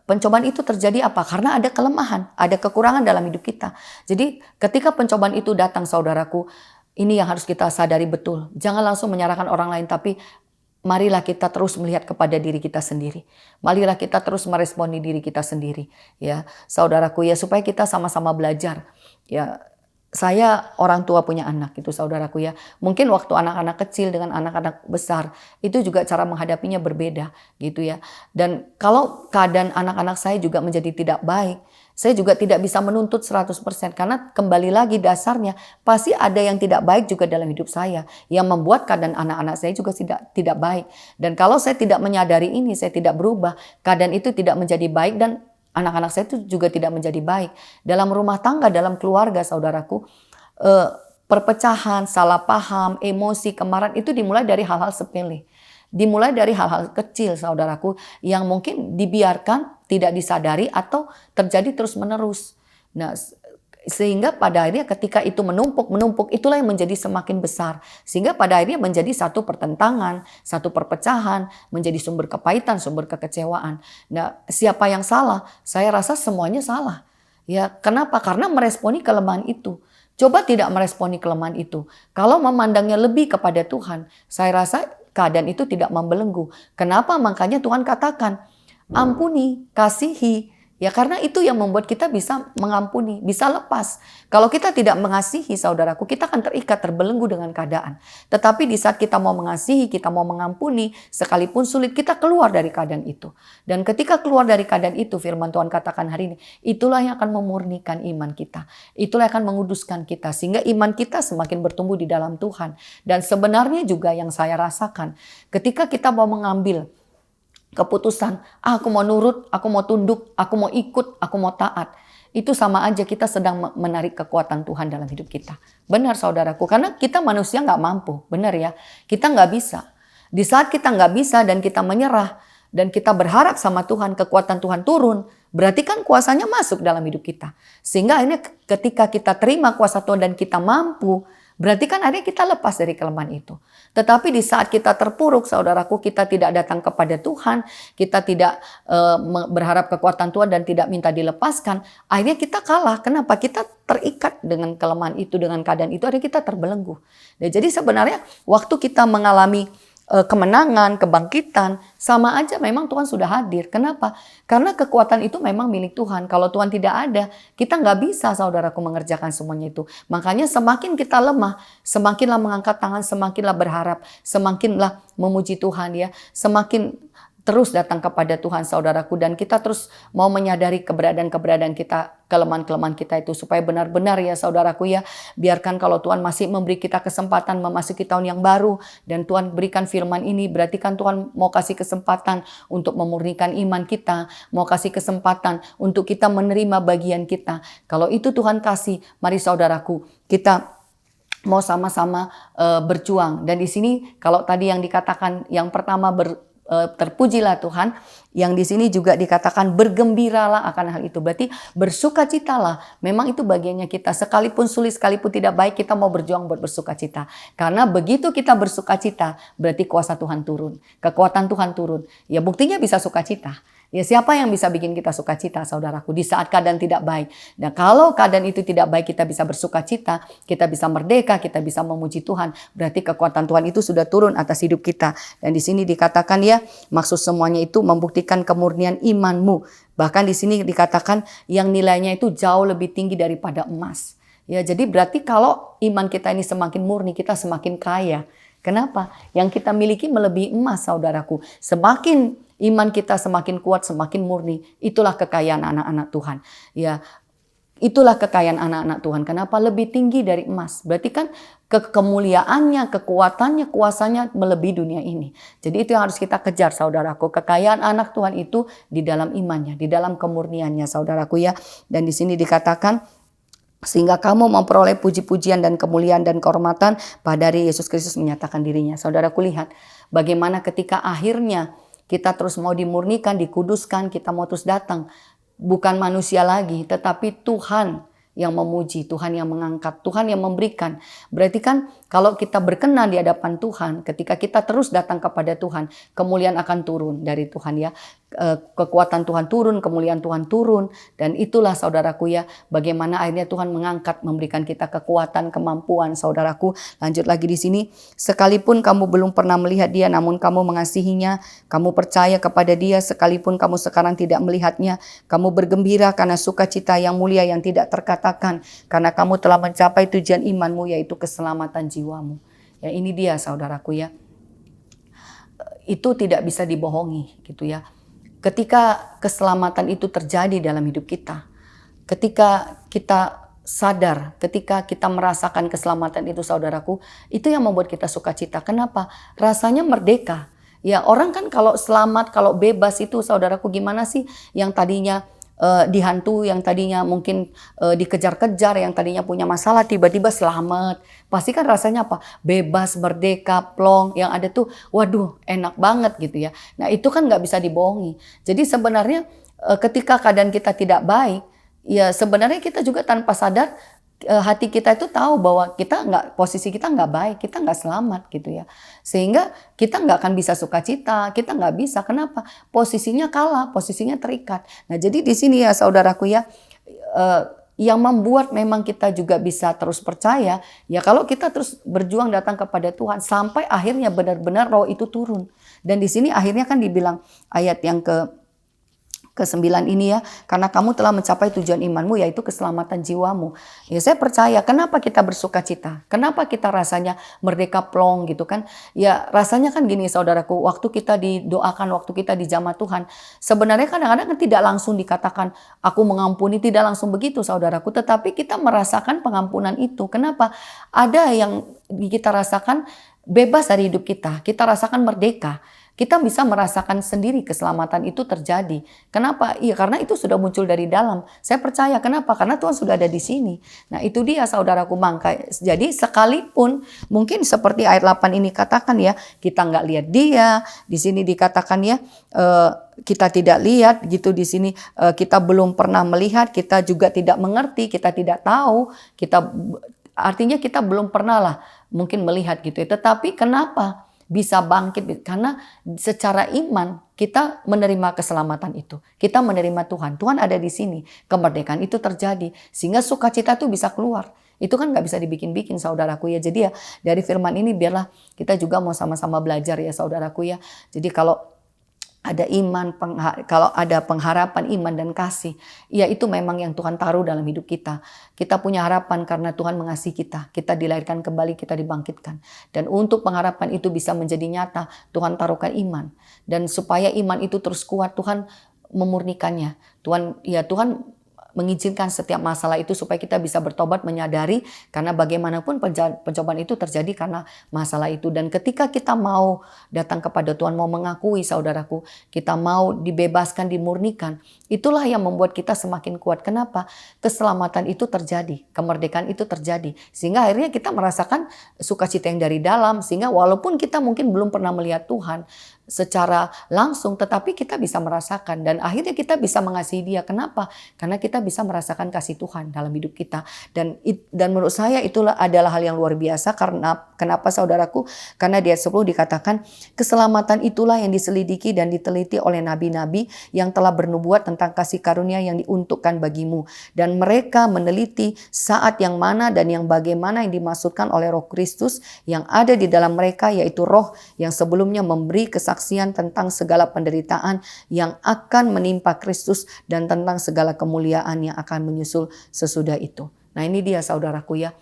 Pencobaan itu terjadi apa? Karena ada kelemahan, ada kekurangan dalam hidup kita. Jadi ketika pencobaan itu datang saudaraku, ini yang harus kita sadari betul. Jangan langsung menyalahkan orang lain, tapi marilah kita terus melihat kepada diri kita sendiri. Marilah kita terus meresponi diri kita sendiri. Ya, saudaraku ya, supaya kita sama-sama belajar. Ya, saya orang tua punya anak gitu saudaraku ya. Mungkin waktu anak-anak kecil dengan anak-anak besar itu juga cara menghadapinya berbeda gitu ya. Dan kalau keadaan anak-anak saya juga menjadi tidak baik, saya juga tidak bisa menuntut 100% karena kembali lagi dasarnya pasti ada yang tidak baik juga dalam hidup saya yang membuat keadaan anak-anak saya juga tidak baik. Dan kalau saya tidak menyadari ini, saya tidak berubah, keadaan itu tidak menjadi baik dan anak-anak saya itu juga tidak menjadi baik. Dalam rumah tangga, dalam keluarga saudaraku, perpecahan, salah paham, emosi, kemarahan itu dimulai dari hal-hal sepele. Dimulai dari hal-hal kecil saudaraku yang mungkin dibiarkan, tidak disadari atau terjadi terus-menerus. Nah, sehingga pada akhirnya ketika itu menumpuk, itulah yang menjadi semakin besar. Sehingga pada akhirnya menjadi satu pertentangan, satu perpecahan, menjadi sumber kepahitan, sumber kekecewaan. Nah, siapa yang salah? Saya rasa semuanya salah. Ya, kenapa? Karena meresponi kelemahan itu. Coba tidak meresponi kelemahan itu. Kalau memandangnya lebih kepada Tuhan, saya rasa keadaan itu tidak membelenggu. Kenapa? Makanya Tuhan katakan, ampuni, kasihi. Ya karena itu yang membuat kita bisa mengampuni, bisa lepas. Kalau kita tidak mengasihi saudaraku, kita akan terikat, terbelenggu dengan keadaan. Tetapi di saat kita mau mengasihi, kita mau mengampuni, sekalipun sulit kita keluar dari keadaan itu. Dan ketika keluar dari keadaan itu, firman Tuhan katakan hari ini, itulah yang akan memurnikan iman kita. Itulah yang akan menguduskan kita, sehingga iman kita semakin bertumbuh di dalam Tuhan. Dan sebenarnya juga yang saya rasakan, ketika kita mau mengambil keputusan, aku mau nurut, aku mau tunduk, aku mau ikut, aku mau taat. Itu sama aja kita sedang menarik kekuatan Tuhan dalam hidup kita. Benar saudaraku, karena kita manusia nggak mampu, benar ya. Kita nggak bisa. Di saat kita nggak bisa dan kita menyerah, dan kita berharap sama Tuhan, kekuatan Tuhan turun, berarti kan kuasanya masuk dalam hidup kita. Sehingga akhirnya ketika kita terima kuasa Tuhan dan kita mampu, berarti kan akhirnya kita lepas dari kelemahan itu. Tetapi di saat kita terpuruk, saudaraku, kita tidak datang kepada Tuhan, kita tidak berharap kekuatan Tuhan dan tidak minta dilepaskan, akhirnya kita kalah. Kenapa? Kita terikat dengan kelemahan itu, dengan keadaan itu, akhirnya kita terbelenggu. Nah, jadi sebenarnya waktu kita mengalami kemenangan, kebangkitan, sama aja memang Tuhan sudah hadir. Kenapa? Karena kekuatan itu memang milik Tuhan. Kalau Tuhan tidak ada, kita nggak bisa saudaraku mengerjakan semuanya itu. Makanya semakin kita lemah, semakinlah mengangkat tangan, semakinlah berharap, semakinlah memuji Tuhan ya, semakin terus datang kepada Tuhan saudaraku, dan kita terus mau menyadari keberadaan kita, kelemahan-kelemahan kita itu, supaya benar-benar ya saudaraku ya, biarkan kalau Tuhan masih memberi kita kesempatan memasuki tahun yang baru dan Tuhan berikan firman ini, berarti kan Tuhan mau kasih kesempatan untuk memurnikan iman kita, mau kasih kesempatan untuk kita menerima bagian kita. Kalau itu Tuhan kasih, mari saudaraku, kita mau sama-sama berjuang. Dan di sini kalau tadi yang dikatakan yang pertama terpujilah Tuhan, yang di sini juga dikatakan bergembiralah akan hal itu. Berarti bersukacitalah. Memang itu bagiannya kita. Sekalipun sulit, sekalipun tidak baik, kita mau berjuang buat bersukacita. Karena begitu kita bersukacita, berarti kuasa Tuhan turun. Kekuatan Tuhan turun. Ya buktinya bisa sukacita. Ya siapa yang bisa bikin kita sukacita saudaraku di saat keadaan tidak baik. Nah kalau keadaan itu tidak baik kita bisa bersukacita, kita bisa merdeka, kita bisa memuji Tuhan. Berarti kekuatan Tuhan itu sudah turun atas hidup kita. Dan di sini dikatakan ya maksud semuanya itu membuktikan kemurnian imanmu. Bahkan di sini dikatakan yang nilainya itu jauh lebih tinggi daripada emas. Ya jadi berarti kalau iman kita ini semakin murni kita semakin kaya. Kenapa? Yang kita miliki melebihi emas saudaraku. Semakin Iman kita semakin kuat, semakin murni. Itulah kekayaan anak-anak Tuhan. Ya, itulah kekayaan anak-anak Tuhan. Kenapa? Lebih tinggi dari emas. Berarti kan kemuliaannya, kekuatannya, kuasanya melebihi dunia ini. Jadi itu yang harus kita kejar, saudaraku. Kekayaan anak Tuhan itu di dalam imannya, di dalam kemurniannya, saudaraku ya. Dan di sini dikatakan, sehingga kamu memperoleh puji-pujian dan kemuliaan dan kehormatan pada hari Yesus Kristus menyatakan dirinya. Saudaraku lihat bagaimana ketika akhirnya kita terus mau dimurnikan, dikuduskan, kita mau terus datang. Bukan manusia lagi, tetapi Tuhan yang memuji, Tuhan yang mengangkat, Tuhan yang memberikan. Berarti kan kalau kita berkenan di hadapan Tuhan, ketika kita terus datang kepada Tuhan, kemuliaan akan turun dari Tuhan ya. Kekuatan Tuhan turun, kemuliaan Tuhan turun. Dan itulah saudaraku ya, bagaimana akhirnya Tuhan mengangkat, memberikan kita kekuatan, kemampuan, saudaraku. Lanjut lagi di sini, sekalipun kamu belum pernah melihat dia, namun kamu mengasihinya, kamu percaya kepada dia, sekalipun kamu sekarang tidak melihatnya, kamu bergembira karena sukacita yang mulia yang tidak terkatakan, karena kamu telah mencapai tujuan imanmu, yaitu keselamatan jiwamu. Ya, ini dia saudaraku ya. Itu tidak bisa dibohongi gitu ya. Ketika keselamatan itu terjadi dalam hidup kita, ketika kita sadar, ketika kita merasakan keselamatan itu saudaraku, itu yang membuat kita sukacita. Kenapa? Rasanya merdeka. Ya, orang kan kalau selamat, kalau bebas itu saudaraku, gimana sih yang tadinya dihantui, yang tadinya mungkin dikejar-kejar, yang tadinya punya masalah tiba-tiba selamat. Pasti kan rasanya apa? Bebas, merdeka, plong. Yang ada tuh, waduh enak banget gitu ya. Nah itu kan nggak bisa dibohongi. Jadi sebenarnya ketika keadaan kita tidak baik, ya sebenarnya kita juga tanpa sadar hati kita itu tahu bahwa posisi kita nggak baik, kita nggak selamat gitu ya. Sehingga kita nggak akan bisa sukacita, kita nggak bisa. Kenapa? Posisinya kalah, posisinya terikat. Nah jadi di sini ya saudaraku ya, yang membuat memang kita juga bisa terus percaya, ya kalau kita terus berjuang datang kepada Tuhan sampai akhirnya benar-benar roh itu turun. Dan di sini akhirnya kan dibilang ayat yang ke-9 ini ya, karena kamu telah mencapai tujuan imanmu, yaitu keselamatan jiwamu. Ya saya percaya, kenapa kita bersukacita? Kenapa kita rasanya merdeka plong gitu kan? Ya rasanya kan gini saudaraku, waktu kita didoakan, waktu kita dijamah Tuhan, sebenarnya kadang-kadang kan tidak langsung dikatakan aku mengampuni, tidak langsung begitu saudaraku, tetapi kita merasakan pengampunan itu. Kenapa? Ada yang kita rasakan bebas dari hidup kita rasakan merdeka. Kita bisa merasakan sendiri keselamatan itu terjadi. Kenapa? Iya, karena itu sudah muncul dari dalam. Saya percaya. Kenapa? Karena Tuhan sudah ada di sini. Nah, itu dia saudaraku mangka. Jadi sekalipun mungkin seperti ayat 8 ini katakan ya, kita nggak lihat dia. Di sini dikatakan ya, kita tidak lihat gitu di sini. Kita belum pernah melihat, kita juga tidak mengerti, kita tidak tahu, artinya kita belum pernah lah mungkin melihat gitu ya. Tetapi kenapa bisa bangkit? Karena secara iman kita menerima keselamatan itu. Kita menerima Tuhan. Tuhan ada di sini. Kemerdekaan itu terjadi. Sehingga sukacita itu bisa keluar. Itu kan nggak bisa dibikin-bikin saudaraku ya. Jadi ya dari firman ini biarlah kita juga mau sama-sama belajar ya saudaraku ya. Jadi kalau ada iman, kalau ada pengharapan iman dan kasih, ya itu memang yang Tuhan taruh dalam hidup kita. Kita punya harapan karena Tuhan mengasihi kita. Kita dilahirkan kembali, kita dibangkitkan. Dan untuk pengharapan itu bisa menjadi nyata, Tuhan taruhkan iman. Dan supaya iman itu terus kuat, Tuhan memurnikannya. Tuhan mengizinkan setiap masalah itu supaya kita bisa bertobat, menyadari karena bagaimanapun pencobaan itu terjadi karena masalah itu. Dan ketika kita mau datang kepada Tuhan, mau mengakui saudaraku, kita mau dibebaskan, dimurnikan, itulah yang membuat kita semakin kuat. Kenapa? Keselamatan itu terjadi, kemerdekaan itu terjadi. Sehingga akhirnya kita merasakan sukacita yang dari dalam, sehingga walaupun kita mungkin belum pernah melihat Tuhan secara langsung, tetapi kita bisa merasakan dan akhirnya kita bisa mengasihi Dia. Kenapa? Karena kita bisa merasakan kasih Tuhan dalam hidup kita. Dan menurut saya itulah adalah hal yang luar biasa. Karena kenapa saudaraku? Karena di ayat 10 dikatakan keselamatan itulah yang diselidiki dan diteliti oleh nabi-nabi yang telah bernubuat tentang kasih karunia yang diuntukkan bagimu. Dan mereka meneliti saat yang mana dan yang bagaimana yang dimaksudkan oleh Roh Kristus yang ada di dalam mereka, yaitu Roh yang sebelumnya memberi kesaksian tentang segala penderitaan yang akan menimpa Kristus dan tentang segala kemuliaan yang akan menyusul sesudah itu. Nah ini dia saudaraku ya,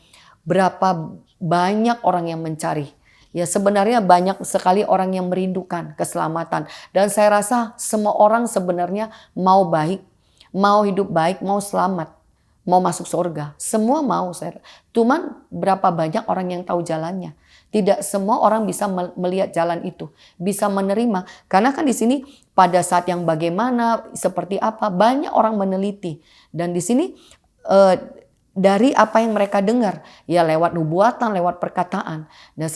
berapa banyak orang yang mencari Ya sebenarnya banyak sekali orang yang merindukan keselamatan. Dan saya rasa semua orang sebenarnya mau baik, mau hidup baik, mau selamat, mau masuk surga. Semua mau. Cuman berapa banyak orang yang tahu jalannya. Tidak semua orang bisa melihat jalan itu, bisa menerima. Karena kan di sini pada saat yang bagaimana, seperti apa, banyak orang meneliti. Dan di sini dari apa yang mereka dengar, ya lewat nubuatan, lewat perkataan. Dan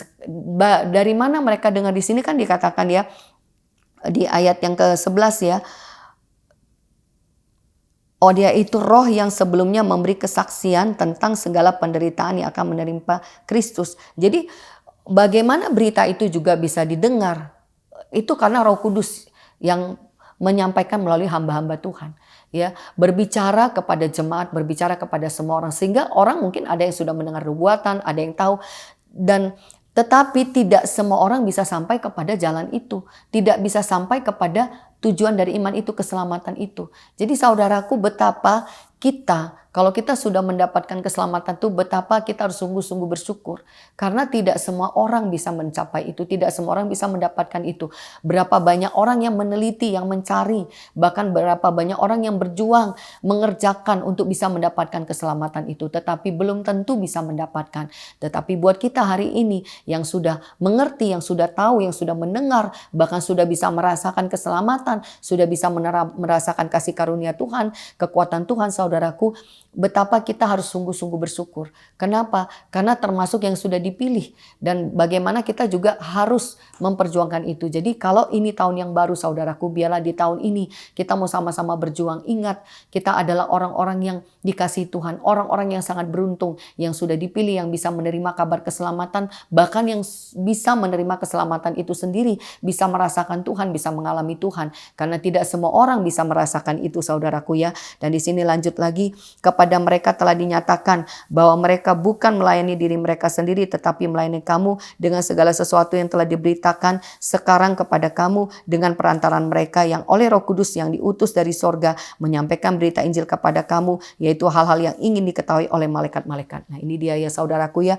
dari mana mereka dengar di sini kan dikatakan ya di ayat yang ke-11 ya. Oh, dia itu roh yang sebelumnya memberi kesaksian tentang segala penderitaan yang akan menerima Kristus. Jadi bagaimana berita itu juga bisa didengar? Itu karena Roh Kudus yang menyampaikan melalui hamba-hamba Tuhan. Ya, berbicara kepada jemaat, berbicara kepada semua orang, sehingga orang mungkin ada yang sudah mendengar nubuatan, ada yang tahu, dan tetapi tidak semua orang bisa sampai kepada jalan itu, tidak bisa sampai kepada tujuan dari iman itu, keselamatan itu. Jadi saudaraku, betapa kita, kalau kita sudah mendapatkan keselamatan itu, betapa kita harus sungguh-sungguh bersyukur. Karena tidak semua orang bisa mencapai itu, tidak semua orang bisa mendapatkan itu. Berapa banyak orang yang meneliti, yang mencari, bahkan berapa banyak orang yang berjuang, mengerjakan untuk bisa mendapatkan keselamatan itu. Tetapi belum tentu bisa mendapatkan. Tetapi buat kita hari ini, yang sudah mengerti, yang sudah tahu, yang sudah mendengar, bahkan sudah bisa merasakan keselamatan, sudah bisa merasakan kasih karunia Tuhan, kekuatan Tuhan, saudaraku, betapa kita harus sungguh-sungguh bersyukur. Kenapa? Karena termasuk yang sudah dipilih. Dan bagaimana kita juga harus memperjuangkan itu. Jadi kalau ini tahun yang baru saudaraku, biarlah di tahun ini kita mau sama-sama berjuang. Ingat, kita adalah orang-orang yang dikasihi Tuhan. Orang-orang yang sangat beruntung. Yang sudah dipilih, yang bisa menerima kabar keselamatan. Bahkan yang bisa menerima keselamatan itu sendiri. Bisa merasakan Tuhan, bisa mengalami Tuhan. Karena tidak semua orang bisa merasakan itu saudaraku ya. Dan di sini lanjut lagi, kepada mereka telah dinyatakan bahwa mereka bukan melayani diri mereka sendiri tetapi melayani kamu dengan segala sesuatu yang telah diberitakan sekarang kepada kamu dengan perantaran mereka yang oleh Roh Kudus yang diutus dari sorga menyampaikan berita Injil kepada kamu, yaitu hal-hal yang ingin diketahui oleh malaikat-malaikat. Nah ini dia ya saudaraku ya.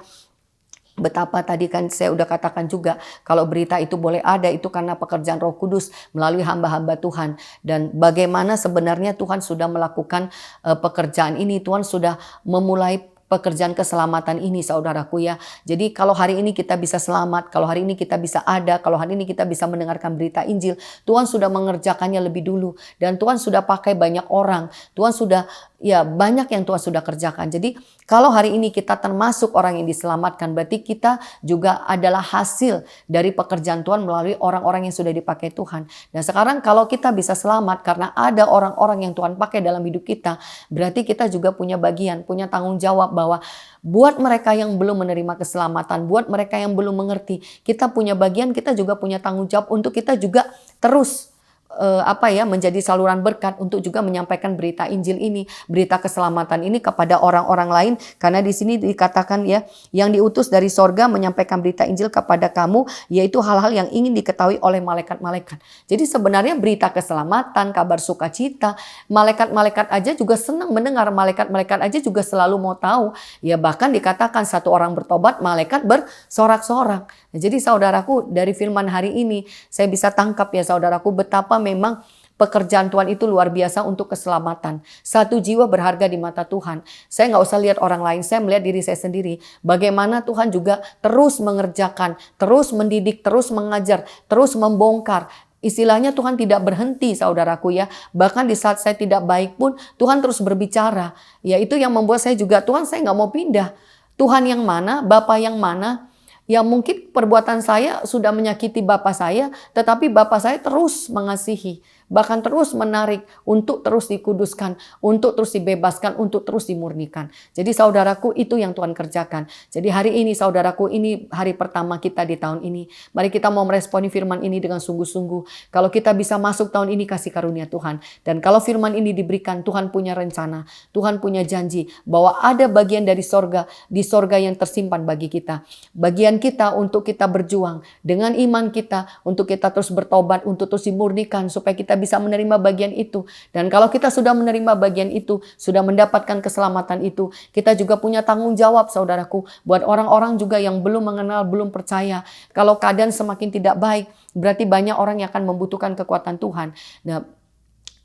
Betapa tadi kan saya udah katakan juga, kalau berita itu boleh ada itu karena pekerjaan Roh Kudus melalui hamba-hamba Tuhan. Dan bagaimana sebenarnya Tuhan sudah melakukan pekerjaan ini, Tuhan sudah memulai pekerjaan keselamatan ini saudaraku ya. Jadi kalau hari ini kita bisa selamat, kalau hari ini kita bisa ada, kalau hari ini kita bisa mendengarkan berita Injil, Tuhan sudah mengerjakannya lebih dulu. Dan Tuhan sudah pakai banyak orang, Tuhan sudah ya banyak yang Tuhan sudah kerjakan. Jadi kalau hari ini kita termasuk orang yang diselamatkan, berarti kita juga adalah hasil dari pekerjaan Tuhan melalui orang-orang yang sudah dipakai Tuhan. Dan sekarang kalau kita bisa selamat karena ada orang-orang yang Tuhan pakai dalam hidup kita, berarti kita juga punya bagian, punya tanggung jawab bahwa buat mereka yang belum menerima keselamatan, buat mereka yang belum mengerti, kita punya bagian, kita juga punya tanggung jawab untuk kita juga terus menjadi saluran berkat untuk juga menyampaikan berita Injil ini, berita keselamatan ini kepada orang-orang lain. Karena di sini dikatakan ya, yang diutus dari sorga menyampaikan berita Injil kepada kamu, yaitu hal-hal yang ingin diketahui oleh malaikat-malaikat. Jadi sebenarnya berita keselamatan, kabar sukacita, malaikat-malaikat aja juga senang mendengar, malaikat-malaikat aja juga selalu mau tahu. Ya bahkan dikatakan satu orang bertobat, malaikat bersorak-sorak. Nah, jadi saudaraku, dari firman hari ini saya bisa tangkap ya saudaraku, betapa memang pekerjaan Tuhan itu luar biasa untuk keselamatan. Satu jiwa berharga di mata Tuhan. Saya nggak usah lihat orang lain, saya melihat diri saya sendiri. Bagaimana Tuhan juga terus mengerjakan, terus mendidik, terus mengajar, terus membongkar. Istilahnya Tuhan tidak berhenti saudaraku ya. Bahkan di saat saya tidak baik pun Tuhan terus berbicara. Ya itu yang membuat saya juga, Tuhan saya nggak mau pindah. Tuhan yang mana, Bapa yang mana. Ya mungkin perbuatan saya sudah menyakiti Bapa saya, tetapi Bapa saya terus mengasihi. Bahkan terus menarik untuk terus dikuduskan, untuk terus dibebaskan, untuk terus dimurnikan. Jadi saudaraku, itu yang Tuhan kerjakan. Jadi hari ini saudaraku, ini hari pertama kita di tahun ini. Mari kita mau meresponi firman ini dengan sungguh-sungguh. Kalau kita bisa masuk tahun ini, kasih karunia Tuhan. Dan kalau firman ini diberikan, Tuhan punya rencana, Tuhan punya janji bahwa ada bagian dari sorga, di sorga yang tersimpan bagi kita. Bagian kita untuk kita berjuang dengan iman kita, untuk kita terus bertobat, untuk terus dimurnikan supaya kita kita bisa menerima bagian itu. Dan kalau kita sudah menerima bagian itu, sudah mendapatkan keselamatan itu, kita juga punya tanggung jawab saudaraku, buat orang-orang juga yang belum mengenal, belum percaya. Kalau keadaan semakin tidak baik, berarti banyak orang yang akan membutuhkan kekuatan Tuhan. Nah,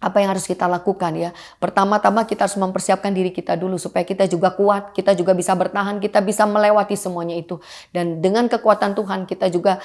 apa yang harus kita lakukan ya? Pertama-tama kita harus mempersiapkan diri kita dulu supaya kita juga kuat, kita juga bisa bertahan, kita bisa melewati semuanya itu. Dan dengan kekuatan Tuhan kita juga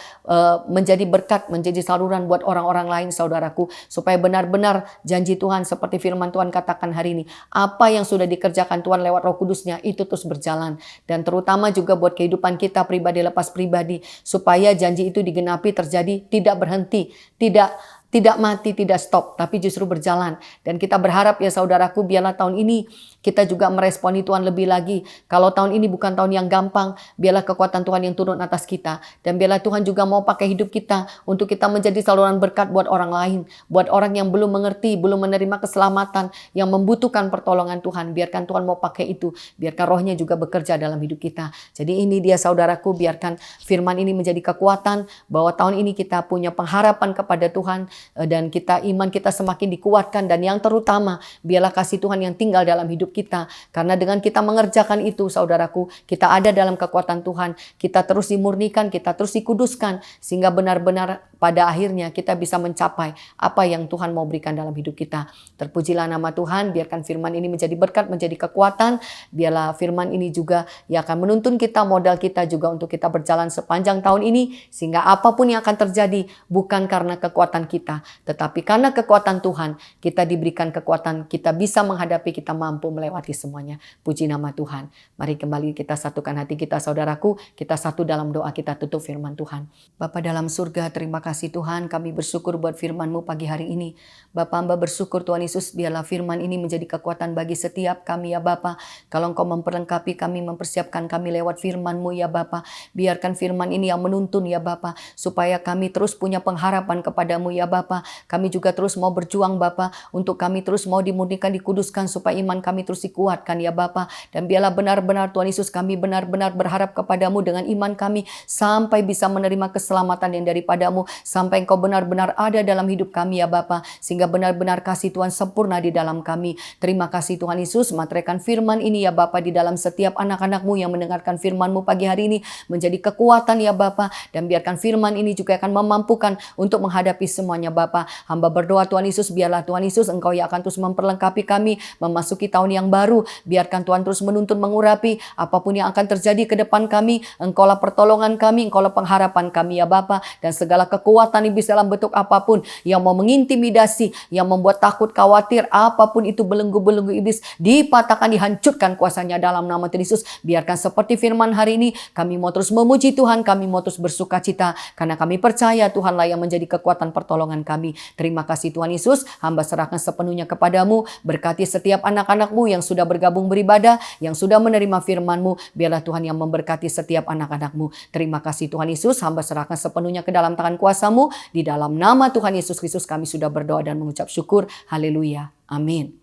menjadi berkat, menjadi saluran buat orang-orang lain saudaraku. Supaya benar-benar janji Tuhan seperti firman Tuhan katakan hari ini. Apa yang sudah dikerjakan Tuhan lewat Roh Kudusnya itu terus berjalan. Dan terutama juga buat kehidupan kita pribadi lepas pribadi. Supaya janji itu digenapi terjadi, tidak berhenti, tidak mati, tidak stop, tapi justru berjalan. Dan kita berharap ya saudaraku, biarlah tahun ini kita juga meresponi Tuhan lebih lagi. Kalau tahun ini bukan tahun yang gampang, biarlah kekuatan Tuhan yang turun atas kita. Dan biarlah Tuhan juga mau pakai hidup kita untuk kita menjadi saluran berkat buat orang lain. Buat orang yang belum mengerti, belum menerima keselamatan, yang membutuhkan pertolongan Tuhan. Biarkan Tuhan mau pakai itu. Biarkan rohnya juga bekerja dalam hidup kita. Jadi ini dia saudaraku, biarkan firman ini menjadi kekuatan bahwa tahun ini kita punya pengharapan kepada Tuhan. Dan iman kita semakin dikuatkan. Dan yang terutama, biarlah kasih Tuhan yang tinggal dalam hidup kita. Karena dengan kita mengerjakan itu saudaraku, kita ada dalam kekuatan Tuhan. Kita terus dimurnikan, kita terus dikuduskan. Sehingga benar-benar pada akhirnya kita bisa mencapai apa yang Tuhan mau berikan dalam hidup kita. Terpujilah nama Tuhan, biarkan firman ini menjadi berkat, menjadi kekuatan. Biarlah firman ini juga yang akan menuntun kita, modal kita juga untuk kita berjalan sepanjang tahun ini. Sehingga apapun yang akan terjadi bukan karena kekuatan kita, tetapi karena kekuatan Tuhan, kita diberikan kekuatan, kita bisa menghadapi, kita mampu melewati semuanya. Puji nama Tuhan. Mari kembali kita satukan hati kita saudaraku, kita satu dalam doa, kita tutup firman Tuhan. Bapa dalam surga, terima kasih Tuhan, kami bersyukur buat firman-Mu pagi hari ini. Bapa, hamba bersyukur Tuhan Yesus, biarlah firman ini menjadi kekuatan bagi setiap kami ya Bapa. Kalau Engkau memperlengkapi kami, mempersiapkan kami lewat firman-Mu ya Bapa. Biarkan firman ini yang menuntun ya Bapa, supaya kami terus punya pengharapan kepadamu ya Bapa. Kami juga terus mau berjuang Bapa, untuk kami terus mau dimurnikan, dikuduskan, supaya iman kami terus dikuatkan ya Bapa. Dan biarlah benar-benar Tuhan Yesus, kami benar-benar berharap kepadamu dengan iman kami, sampai bisa menerima keselamatan yang daripadamu, sampai Engkau benar-benar ada dalam hidup kami ya Bapa, sehingga benar-benar kasih Tuhan sempurna di dalam kami. Terima kasih Tuhan Yesus, materaikan firman ini ya Bapa di dalam setiap anak-anak-Mu yang mendengarkan firman-Mu pagi hari ini, menjadi kekuatan ya Bapa. Dan biarkan firman ini juga akan memampukan untuk menghadapi semuanya Bapa. Hamba berdoa Tuhan Yesus, biarlah Tuhan Yesus Engkau yang akan terus memperlengkapi kami memasuki tahun yang baru. Biarkan Tuhan terus menuntun, mengurapi apapun yang akan terjadi ke depan kami. Engkaulah pertolongan kami, Engkaulah pengharapan kami ya Bapa. Dan segala kekuatan iblis dalam bentuk apapun yang mau mengintimidasi, yang membuat takut, khawatir, apapun itu belenggu-belenggu iblis, dipatahkan, dihancurkan kuasanya dalam nama Tuhan Yesus. Biarkan seperti firman hari ini, kami mau terus memuji Tuhan, kami mau terus bersuka cita, karena kami percaya Tuhanlah yang menjadi kekuatan pertolongan kami. Terima kasih Tuhan Yesus, hamba serahkan sepenuhnya kepadamu. Berkati setiap anak-anak-Mu yang sudah bergabung beribadah, yang sudah menerima firman-Mu. Biarlah Tuhan yang memberkati setiap anak-anak-Mu. Terima kasih Tuhan Yesus, hamba serahkan sepenuhnya ke dalam tangan kuasa-Mu. Di dalam nama Tuhan Yesus Kristus kami sudah berdoa dan mengucap syukur. Haleluya. Amin.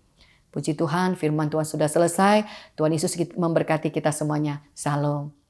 Puji Tuhan, firman Tuhan sudah selesai. Tuhan Yesus memberkati kita semuanya. Shalom.